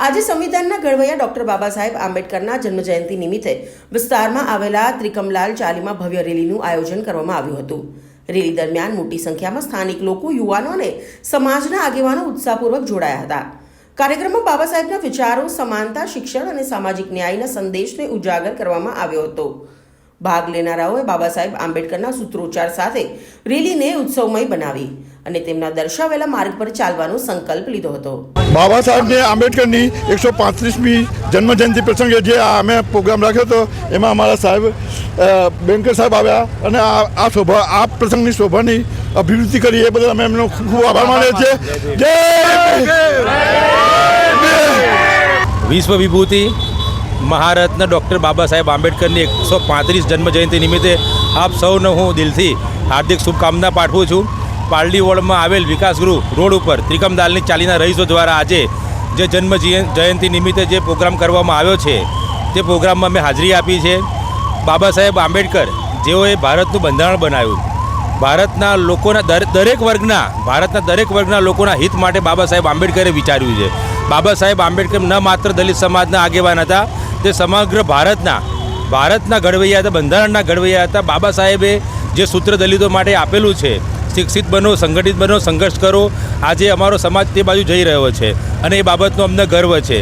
આજે સંવિધાનના ઘડવૈયા ડોક્ટર બાબા સાહેબ આંબેડકરના જન્મજયંતિ નિમિત્તે વિસ્તારમાં આવેલા ત્રિકમલાલ ચાલીમાં ભવ્ય રેલીનું આયોજન કરવામાં આવ્યું હતું। રેલી દરમિયાન મોટી સંખ્યામાં સ્થાનિક લોકો, યુવાનો અને સમાજના આગેવાનો ઉત્સાહપૂર્વક જોડાયા હતા। કાર્યક્રમમાં બાબા સાહેબના વિચારો, સમાનતા, શિક્ષણ અને સામાજિક ન્યાયના સંદેશને ઉજાગર કરવામાં આવ્યો હતો। ભાગ લેનારાઓએ બાબા સાહેબ આંબેડકરના સૂત્રોચ્ચાર સાથે રેલીને ઉત્સવમય બનાવી અને તેમના દર્શાવેલા માર્ગ પર ચાલવાનો સંકલ્પ લીધો હતો। બાબા સાહેબને આંબેડકરની 135મી જન્મજયંતિ પ્રસંગે જે અમે પ્રોગ્રામ રાખ્યો હતો એમાં અમારા સાહેબ બેંકર સાહેબ આવ્યા અને આ પ્રસંગની શોભાની અભિવૃદ્ધિ કરી એ બદલ અમે એમનો ખૂબ આભાર માનીએ છીએ। વિશ્વ વિભૂતિ મહારત્ન ડૉક્ટર બાબા સાહેબ આંબેડકરની 135 જન્મજયંતિ નિમિત્તે આપ સૌને હું દિલથી હાર્દિક શુભકામના પાઠવું છું। પાલડી વોર્ડમાં આવેલ વિકાસગૃહ રોડ ઉપર ત્રિકમલાલની ચાલીના રહીશો દ્વારા આજે જે જન્મ જયંતિ નિમિત્તે જે પ્રોગ્રામ કરવામાં આવ્યો છે તે પ્રોગ્રામમાં મેં હાજરી આપી છે। બાબા સાહેબ આંબેડકર જેઓએ ભારતનું બંધારણ બનાવ્યું, ભારતના લોકોના દરેક વર્ગના લોકોના હિત માટે બાબા સાહેબ આંબેડકરે વિચાર્યું છે। બાબા સાહેબ આંબેડકર ન માત્ર દલિત સમાજના આગેવાન હતા, તે સમગ્ર ભારતના ઘડવૈયા હતા, બંધારણના ઘડવૈયા હતા। બાબા સાહેબે જે સૂત્ર દલિતો માટે આપેલું છે, શિક્ષિત બનો, સંગઠિત બનો, સંઘર્ષ કરો, આજે અમારો સમાજ તે બાજુ જઈ રહ્યો છે અને એ બાબતનો અમને ગર્વ છે।